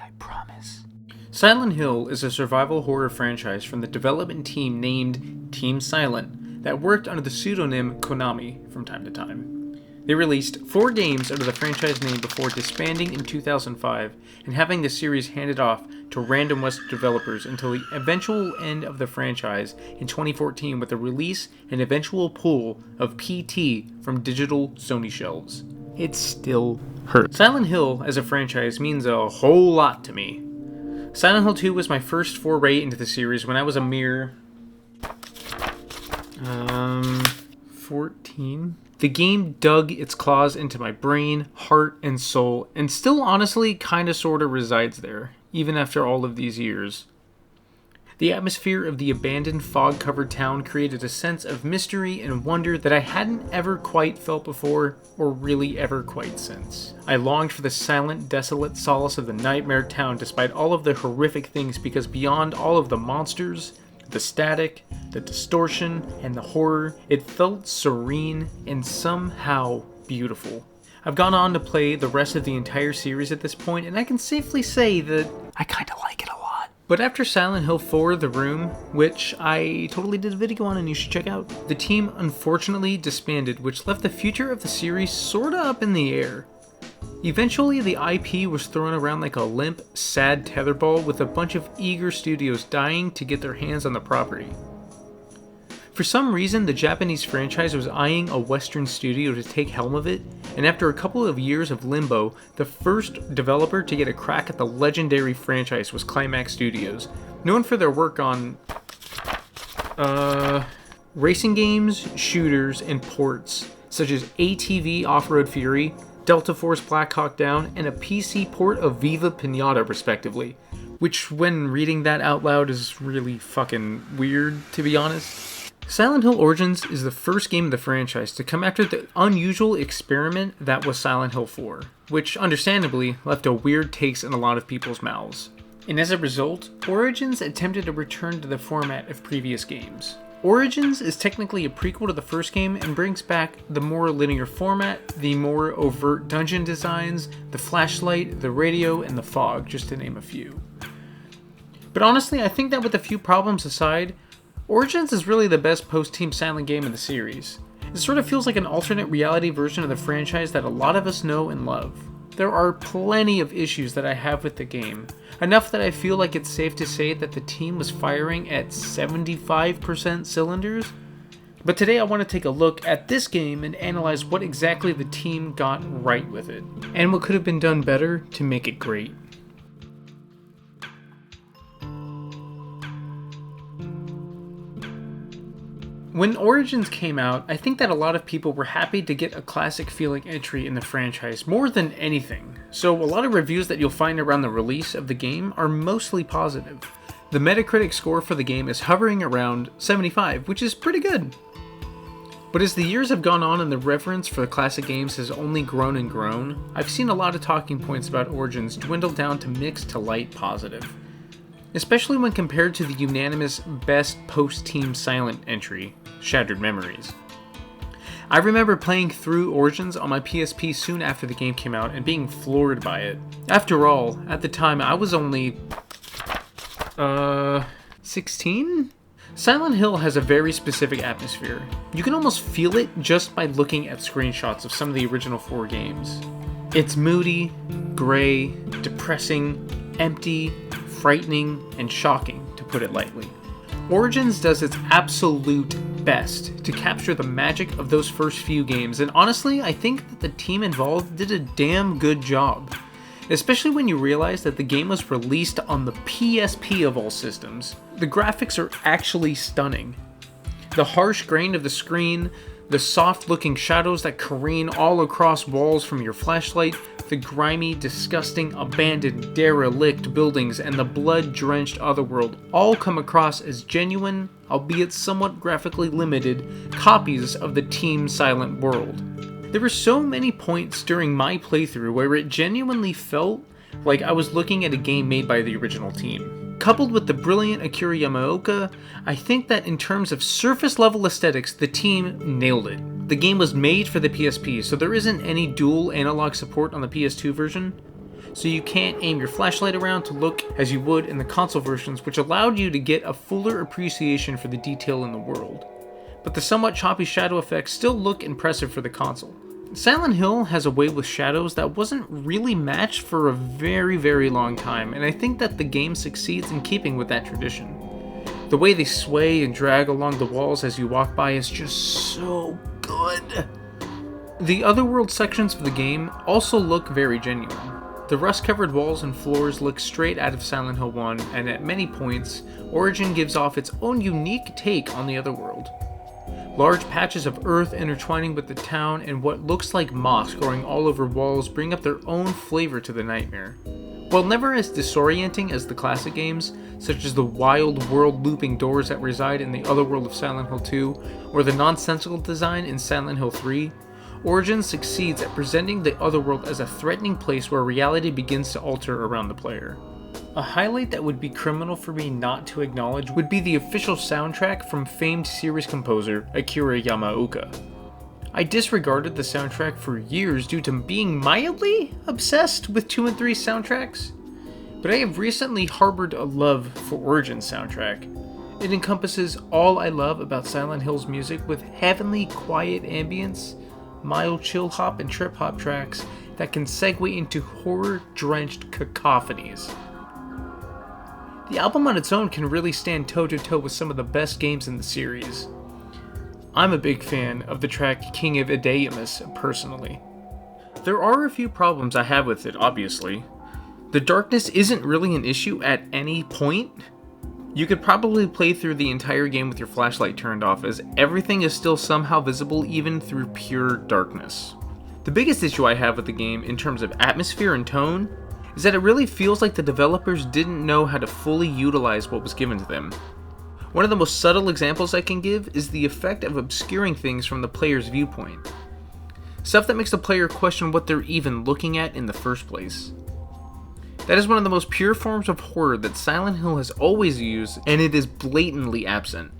I promise. Silent Hill is a survival horror franchise from the development team named Team Silent that worked under the pseudonym Konami from time to time. They released 4 games under the franchise name before disbanding in 2005 and having the series handed off to Random West developers until the eventual end of the franchise in 2014 with the release and eventual pull of PT from digital Sony shelves. It still hurts. Silent Hill as a franchise means a whole lot to me. Silent Hill 2 was my first foray into the series when I was a mere 14. The game dug its claws into my brain, heart, and soul, and still honestly kinda sorta resides there, even after all of these years. The atmosphere of the abandoned fog-covered town created a sense of mystery and wonder that I hadn't ever quite felt before, or really ever quite since. I longed for the silent, desolate solace of the nightmare town despite all of the horrific things, because beyond all of the monsters, the static, the distortion, and the horror, it felt serene and somehow beautiful. I've gone on to play the rest of the entire series at this point, and I can safely say that I kinda like it a lot. But after Silent Hill 4 The Room, which I totally did a video on and you should check out, the team unfortunately disbanded, which left the future of the series sorta up in the air. Eventually, the IP was thrown around like a limp, sad tetherball with a bunch of eager studios dying to get their hands on the property. For some reason, the Japanese franchise was eyeing a Western studio to take helm of it, and after a couple of years of limbo, the first developer to get a crack at the legendary franchise was Climax Studios, known for their work on racing games, shooters, and ports, such as ATV Off-Road Fury, Delta Force Black Hawk Down, and a PC port of Viva Pinata, respectively. Which, when reading that out loud, is really fucking weird, to be honest. Silent Hill Origins is the first game of the franchise to come after the unusual experiment that was Silent Hill 4, which, understandably, left a weird taste in a lot of people's mouths. And as a result, Origins attempted a return to the format of previous games. Origins is technically a prequel to the first game and brings back the more linear format, the more overt dungeon designs, the flashlight, the radio, and the fog, just to name a few. But honestly, I think that with a few problems aside, Origins is really the best post-Team Silent game in the series. It sort of feels like an alternate reality version of the franchise that a lot of us know and love. There are plenty of issues that I have with the game, enough that I feel like it's safe to say that the team was firing at 75% cylinders. But today I want to take a look at this game and analyze what exactly the team got right with it, and what could have been done better to make it great. When Origins came out, I think that a lot of people were happy to get a classic feeling entry in the franchise more than anything, so a lot of reviews that you'll find around the release of the game are mostly positive. The Metacritic score for the game is hovering around 75, which is pretty good. But as the years have gone on and the reverence for the classic games has only grown and grown, I've seen a lot of talking points about Origins dwindle down to mixed to light positive. Especially when compared to the unanimous best post-Team Silent entry, Shattered Memories. I remember playing through Origins on my PSP soon after the game came out and being floored by it. After all, at the time I was only 16? Silent Hill has a very specific atmosphere. You can almost feel it just by looking at screenshots of some of the original 4 games. It's moody, gray, depressing, empty, frightening, and shocking, to put it lightly. Origins does its absolute best to capture the magic of those first few games, and honestly, I think that the team involved did a damn good job. Especially when you realize that the game was released on the PSP of all systems. The graphics are actually stunning. The harsh grain of the screen, the soft-looking shadows that careen all across walls from your flashlight, the grimy, disgusting, abandoned, derelict buildings, and the blood-drenched otherworld all come across as genuine, albeit somewhat graphically limited, copies of the Team Silent world. There were so many points during my playthrough where it genuinely felt like I was looking at a game made by the original team. Coupled with the brilliant Akira Yamaoka, I think that in terms of surface-level aesthetics, the team nailed it. The game was made for the PSP, so there isn't any dual analog support on the PS2 version. so you can't aim your flashlight around to look as you would in the console versions, which allowed you to get a fuller appreciation for the detail in the world. But the somewhat choppy shadow effects still look impressive for the console. Silent Hill has a way with shadows that wasn't really matched for a very long time, and I think that the game succeeds in keeping with that tradition. The way they sway and drag along the walls as you walk by is just so good. The otherworld sections of the game also look very genuine. The rust-covered walls and floors look straight out of Silent Hill 1, and at many points, Origin gives off its own unique take on the otherworld. Large patches of earth intertwining with the town and what looks like moss growing all over walls bring up their own flavor to the nightmare. While never as disorienting as the classic games, such as the wild world-looping doors that reside in the otherworld of Silent Hill 2, or the nonsensical design in Silent Hill 3, Origin succeeds at presenting the otherworld as a threatening place where reality begins to alter around the player. A highlight that would be criminal for me not to acknowledge would be the official soundtrack from famed series composer Akira Yamaoka. I disregarded the soundtrack for years due to being mildly obsessed with 2 and 3 soundtracks, but I have recently harbored a love for Origin's soundtrack. It encompasses all I love about Silent Hill's music with heavenly quiet ambience, mild chill hop and trip hop tracks that can segue into horror-drenched cacophonies. The album on its own can really stand toe-to-toe with some of the best games in the series. I'm a big fan of the track King of Idaeus personally. There are a few problems I have with it, obviously. The darkness isn't really an issue at any point. You could probably play through the entire game with your flashlight turned off, as everything is still somehow visible even through pure darkness. The biggest issue I have with the game in terms of atmosphere and tone is that it really feels like the developers didn't know how to fully utilize what was given to them. One of the most subtle examples I can give is the effect of obscuring things from the player's viewpoint. Stuff that makes the player question what they're even looking at in the first place. That is one of the most pure forms of horror that Silent Hill has always used, and it is blatantly absent.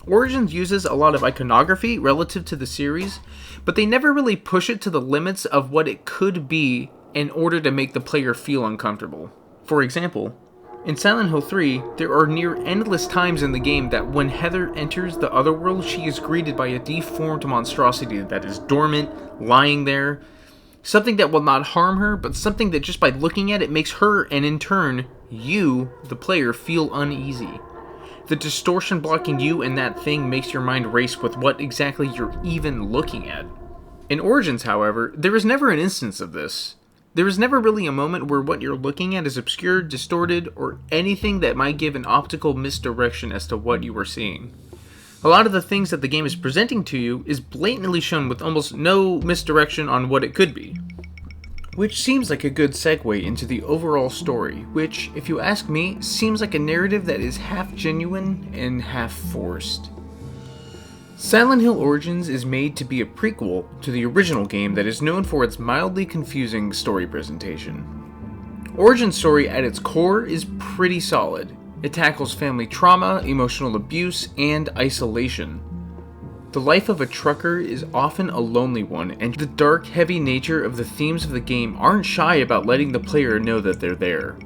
Origins uses a lot of iconography relative to the series, but they never really push it to the limits of what it could be in order to make the player feel uncomfortable. For example, in Silent Hill 3, there are near endless times in the game that when Heather enters the otherworld, she is greeted by a deformed monstrosity that is dormant, lying there. Something that will not harm her, but something that just by looking at it makes her, and in turn, you, the player, feel uneasy. The distortion blocking you and that thing makes your mind race with what exactly you're even looking at. In Origins, however, there is never an instance of this. There is never really a moment where what you're looking at is obscured, distorted, or anything that might give an optical misdirection as to what you are seeing. A lot of the things that the game is presenting to you is blatantly shown with almost no misdirection on what it could be. Which seems like a good segue into the overall story, which, if you ask me, seems like a narrative that is half genuine and half forced. Silent Hill Origins is made to be a prequel to the original game that is known for its mildly confusing story presentation. Origin's story at its core is pretty solid. It tackles family trauma, emotional abuse, and isolation. The life of a trucker is often a lonely one, and the dark, heavy nature of the themes of the game aren't shy about letting the player know that they're there.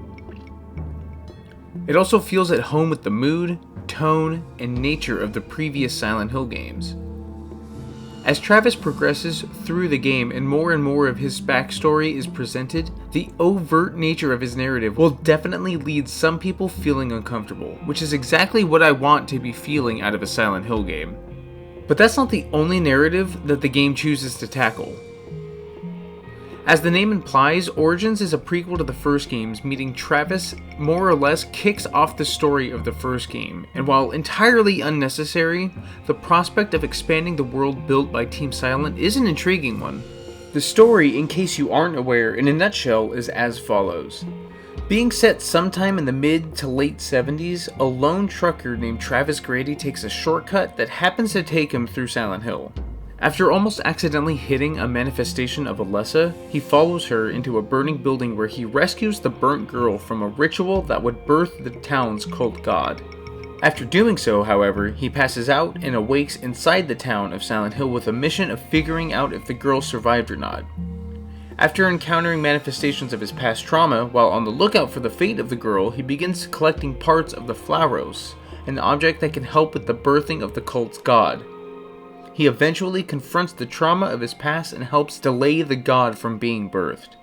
It also feels at home with the mood, tone, and nature of the previous Silent Hill games. As Travis progresses through the game and more of his backstory is presented, the overt nature of his narrative will definitely lead some people feeling uncomfortable, which is exactly what I want to be feeling out of a Silent Hill game. But that's not the only narrative that the game chooses to tackle. As the name implies, Origins is a prequel to the first games, meaning Travis more or less kicks off the story of the first game, and while entirely unnecessary, the prospect of expanding the world built by Team Silent is an intriguing one. The story, in case you aren't aware, in a nutshell, is as follows. Being set sometime in the mid to late 70s, a lone trucker named Travis Grady takes a shortcut that happens to take him through Silent Hill. After almost accidentally hitting a manifestation of Alessa, he follows her into a burning building where he rescues the burnt girl from a ritual that would birth the town's cult god. After doing so, however, he passes out and awakes inside the town of Silent Hill with a mission of figuring out if the girl survived or not. After encountering manifestations of his past trauma, while on the lookout for the fate of the girl, he begins collecting parts of the Flauros, an object that can help with the birthing of the cult's god. He eventually confronts the trauma of his past and helps delay the god from being birthed.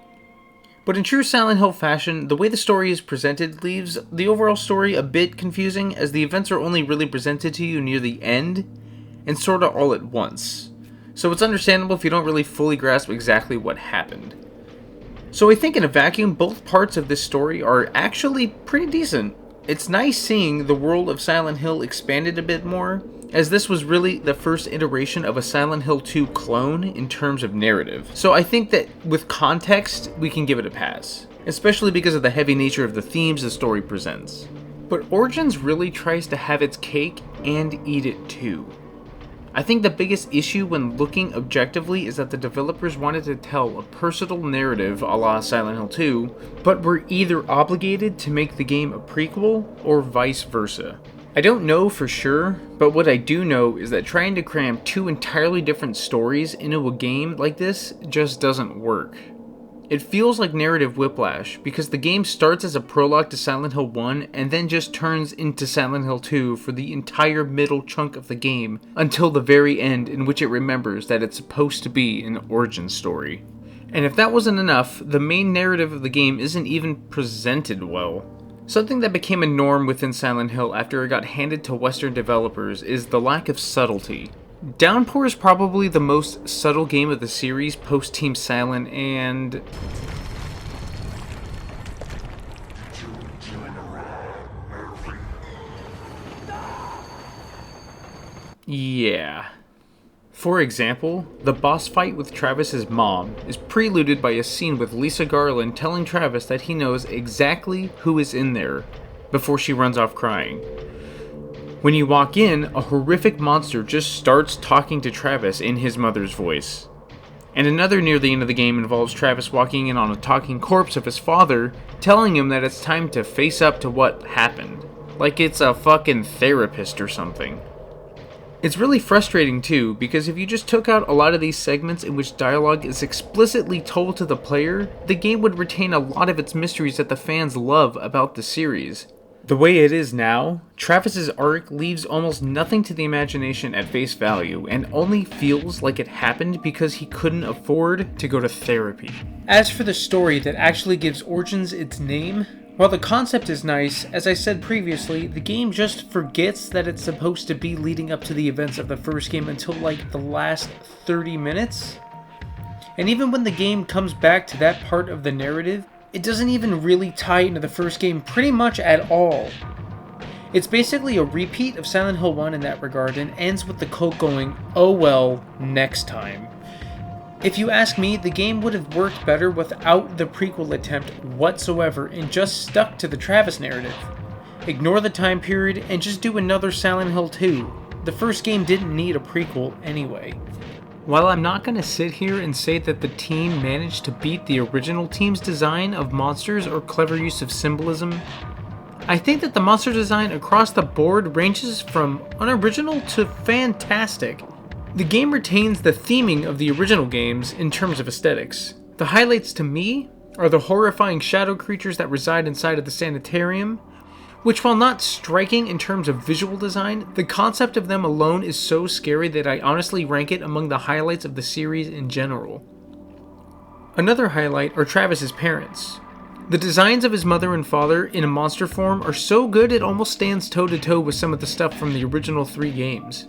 But in true Silent Hill fashion, the way the story is presented leaves the overall story a bit confusing, as the events are only really presented to you near the end, and sorta all at once. So it's understandable if you don't really fully grasp exactly what happened. So I think in a vacuum, both parts of this story are actually pretty decent. It's nice seeing the world of Silent Hill expanded a bit more, as this was really the first iteration of a Silent Hill 2 clone in terms of narrative. So I think that with context, we can give it a pass, especially because of the heavy nature of the themes the story presents. But Origins really tries to have its cake and eat it too. I think the biggest issue when looking objectively is that the developers wanted to tell a personal narrative a la Silent Hill 2, but were either obligated to make the game a prequel or vice versa. I don't know for sure, but what I do know is that trying to cram two entirely different stories into a game like this just doesn't work. It feels like narrative whiplash, because the game starts as a prologue to Silent Hill 1 and then just turns into Silent Hill 2 for the entire middle chunk of the game until the very end, in which it remembers that it's supposed to be an origin story. And if that wasn't enough, the main narrative of the game isn't even presented well. Something that became a norm within Silent Hill after it got handed to Western developers is the lack of subtlety. Downpour is probably the most subtle game of the series post Team Silent, and yeah. For example, the boss fight with Travis's mom is preluded by a scene with Lisa Garland telling Travis that he knows exactly who is in there before she runs off crying. When you walk in, a horrific monster just starts talking to Travis in his mother's voice. And another near the end of the game involves Travis walking in on a talking corpse of his father, telling him that it's time to face up to what happened. Like it's a fucking therapist or something. It's really frustrating too, because if you just took out a lot of these segments in which dialogue is explicitly told to the player, the game would retain a lot of its mysteries that the fans love about the series. The way it is now, Travis's arc leaves almost nothing to the imagination at face value, and only feels like it happened because he couldn't afford to go to therapy. As for the story that actually gives Origins its name, while the concept is nice, as I said previously, the game just forgets that it's supposed to be leading up to the events of the first game until like the last 30 minutes. And even when the game comes back to that part of the narrative, it doesn't even really tie into the first game pretty much at all. It's basically a repeat of Silent Hill 1 in that regard, and ends with the cult going, oh well, next time. If you ask me, the game would have worked better without the prequel attempt whatsoever and just stuck to the Travis narrative. Ignore the time period and just do another Silent Hill 2. The first game didn't need a prequel anyway. While I'm not going to sit here and say that the team managed to beat the original team's design of monsters or clever use of symbolism, I think that the monster design across the board ranges from unoriginal to fantastic. The game retains the theming of the original games in terms of aesthetics. The highlights to me are the horrifying shadow creatures that reside inside of the sanitarium, which, while not striking in terms of visual design, the concept of them alone is so scary that I honestly rank it among the highlights of the series in general. Another highlight are Travis's parents. The designs of his mother and father in a monster form are so good it almost stands toe-to-toe with some of the stuff from the original 3 games.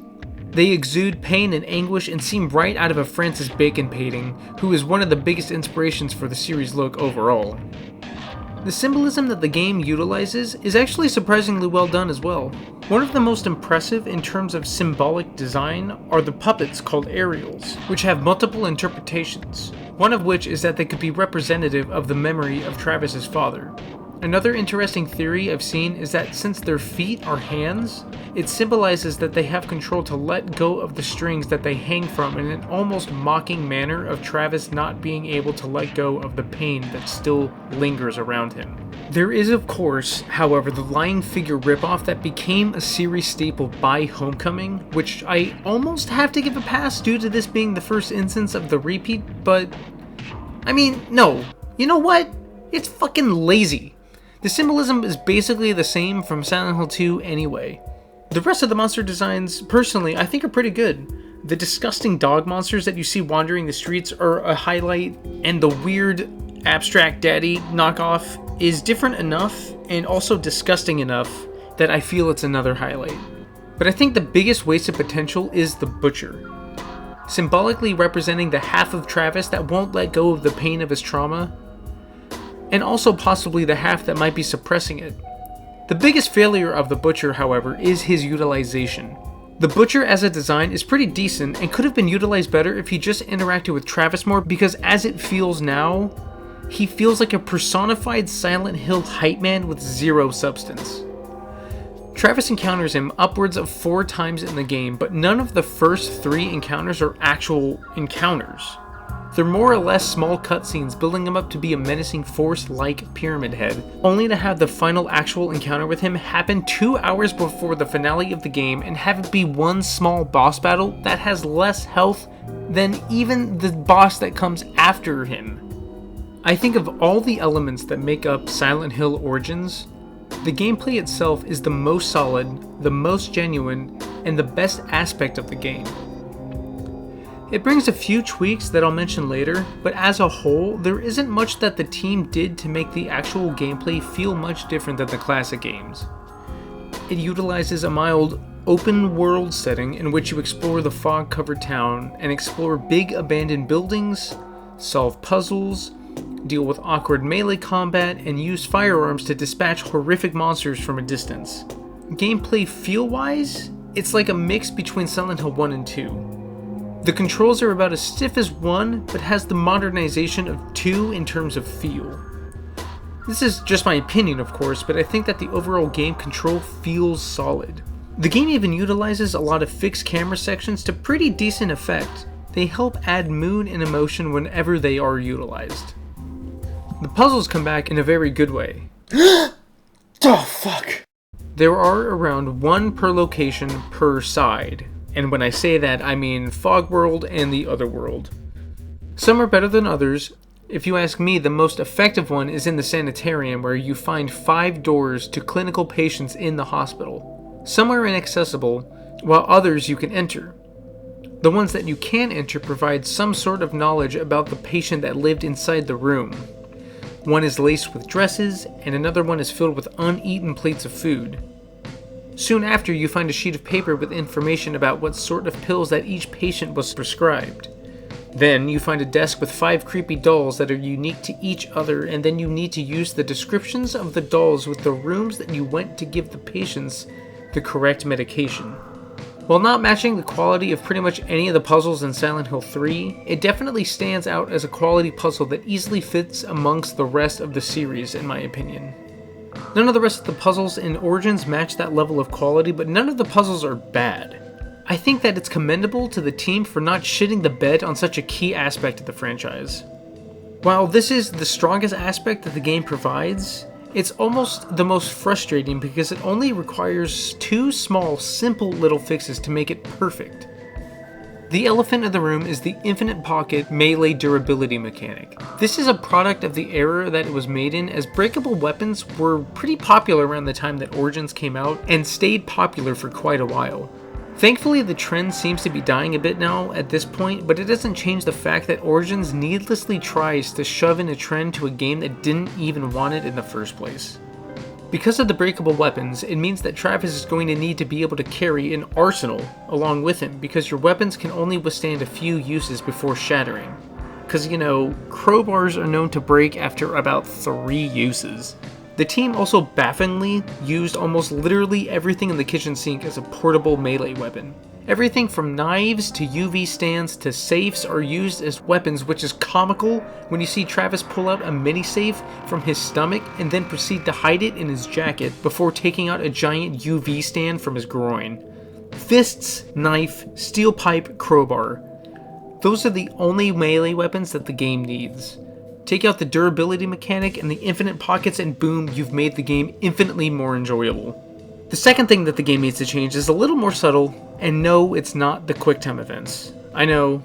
They exude pain and anguish and seem right out of a Francis Bacon painting, who is one of the biggest inspirations for the series' look overall. The symbolism that the game utilizes is actually surprisingly well done as well. One of the most impressive in terms of symbolic design are the puppets called aerials, which have multiple interpretations, one of which is that they could be representative of the memory of Travis's father. Another interesting theory I've seen is that since their feet are hands, it symbolizes that they have control to let go of the strings that they hang from in an almost mocking manner of Travis not being able to let go of the pain that still lingers around him. There is, of course, however, the lying figure ripoff that became a series staple by Homecoming, which I almost have to give a pass due to this being the first instance of the repeat, but I mean, no. You know what? It's fucking lazy. The symbolism is basically the same from Silent Hill 2 anyway. The rest of the monster designs, personally, I think are pretty good. The disgusting dog monsters that you see wandering the streets are a highlight, and the weird abstract daddy knockoff is different enough and also disgusting enough that I feel it's another highlight. But I think the biggest waste of potential is the Butcher. Symbolically representing the half of Travis that won't let go of the pain of his trauma, and also possibly the half that might be suppressing it. The biggest failure of the Butcher, however, is his utilization. The Butcher as a design is pretty decent and could have been utilized better if he just interacted with Travis more, because as it feels now, he feels like a personified Silent Hill hype man with zero substance. Travis encounters him upwards of 4 times in the game, but none of the first 3 encounters are actual encounters. They're more or less small cutscenes building him up to be a menacing force-like Pyramid Head, only to have the final actual encounter with him happen 2 hours before the finale of the game and have it be one small boss battle that has less health than even the boss that comes after him. I think of all the elements that make up Silent Hill Origins, the gameplay itself is the most solid, the most genuine, and the best aspect of the game. It brings a few tweaks that I'll mention later, but as a whole, there isn't much that the team did to make the actual gameplay feel much different than the classic games. It utilizes a mild, open world setting in which you explore the fog-covered town and explore big abandoned buildings, solve puzzles, deal with awkward melee combat, and use firearms to dispatch horrific monsters from a distance. Gameplay feel-wise, it's like a mix between Silent Hill 1 and 2. The controls are about as stiff as 1, but has the modernization of 2 in terms of feel. This is just my opinion, of course, but I think that the overall game control feels solid. The game even utilizes a lot of fixed camera sections to pretty decent effect. They help add mood and emotion whenever they are utilized. The puzzles come back in a very good way. Oh, fuck. There are around 1 per location per side. And when I say that, I mean Fog World and the Other World. Some are better than others. If you ask me, the most effective one is in the sanitarium, where you find 5 doors to clinical patients in the hospital. Some are inaccessible, while others you can enter. The ones that you can enter provide some sort of knowledge about the patient that lived inside the room. One is laced with dresses, and another one is filled with uneaten plates of food. Soon after, you find a sheet of paper with information about what sort of pills that each patient was prescribed. Then, you find a desk with 5 creepy dolls that are unique to each other, and then you need to use the descriptions of the dolls with the rooms that you went to give the patients the correct medication. While not matching the quality of pretty much any of the puzzles in Silent Hill 3, it definitely stands out as a quality puzzle that easily fits amongst the rest of the series, in my opinion. None of the rest of the puzzles in Origins match that level of quality, but none of the puzzles are bad. I think that it's commendable to the team for not shitting the bed on such a key aspect of the franchise. While this is the strongest aspect that the game provides, it's almost the most frustrating because it only requires 2 small, simple little fixes to make it perfect. The elephant in the room is the infinite pocket melee durability mechanic. This is a product of the era that it was made in, as breakable weapons were pretty popular around the time that Origins came out and stayed popular for quite a while. Thankfully, the trend seems to be dying a bit now at this point, but it doesn't change the fact that Origins needlessly tries to shove in a trend to a game that didn't even want it in the first place. Because of the breakable weapons, it means that Travis is going to need to be able to carry an arsenal along with him, because your weapons can only withstand a few uses before shattering. Because, crowbars are known to break after about 3 uses. The team also bafflingly used almost literally everything in the kitchen sink as a portable melee weapon. Everything from knives to UV stands to safes are used as weapons, which is comical when you see Travis pull out a mini safe from his stomach and then proceed to hide it in his jacket before taking out a giant UV stand from his groin. Fists, knife, steel pipe, crowbar. Those are the only melee weapons that the game needs. Take out the durability mechanic and the infinite pockets and boom, you've made the game infinitely more enjoyable. The second thing that the game needs to change is a little more subtle, and no, it's not the QuickTime events. I know,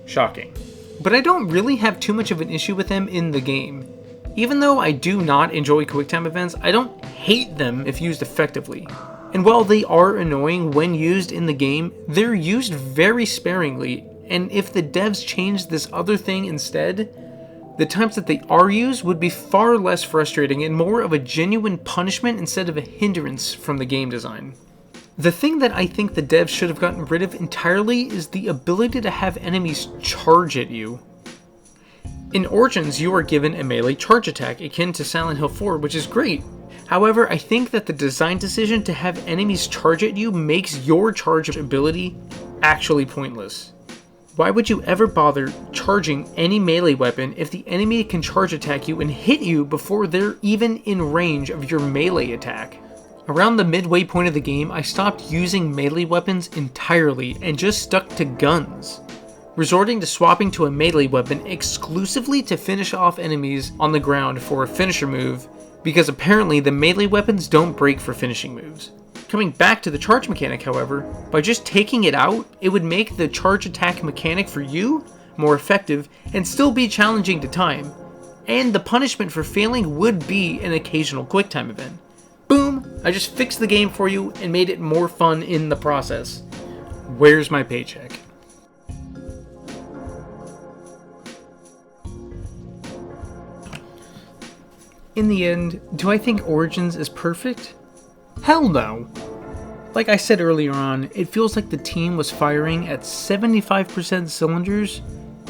shocking. but I don't really have too much of an issue with them in the game. Even though I do not enjoy QuickTime events, I don't hate them if used effectively. And while they are annoying when used in the game, they're used very sparingly, and if the devs changed this other thing instead, the times that they are used would be far less frustrating and more of a genuine punishment instead of a hindrance from the game design. The thing that I think the devs should have gotten rid of entirely is the ability to have enemies charge at you. In Origins, you are given a melee charge attack akin to Silent Hill 4, which is great. However, I think that the design decision to have enemies charge at you makes your charge ability actually pointless. Why would you ever bother charging any melee weapon if the enemy can charge attack you and hit you before they're even in range of your melee attack? Around the midway point of the game, I stopped using melee weapons entirely and just stuck to guns, resorting to swapping to a melee weapon exclusively to finish off enemies on the ground for a finisher move, because apparently the melee weapons don't break for finishing moves. Coming back to the charge mechanic, however, by just taking it out, it would make the charge attack mechanic for you more effective and still be challenging to time, and the punishment for failing would be an occasional QuickTime event. Boom! I just fixed the game for you and made it more fun in the process. Where's my paycheck? In the end, do I think Origins is perfect? Hell no! Like I said earlier on, it feels like the team was firing at 75% cylinders,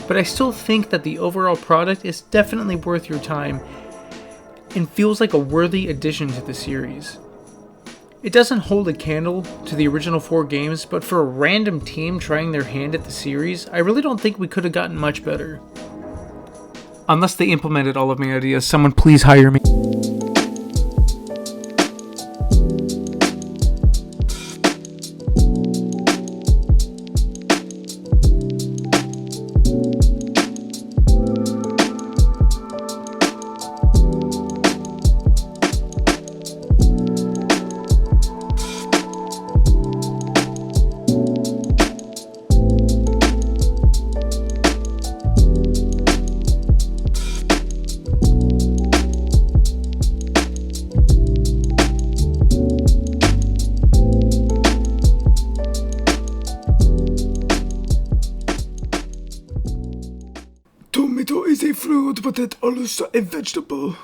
but I still think that the overall product is definitely worth your time and feels like a worthy addition to the series. It doesn't hold a candle to the original 4 games, but for a random team trying their hand at the series, I really don't think we could have gotten much better. Unless they implemented all of my ideas, someone please hire me. Tomato is a fruit, but it also a vegetable.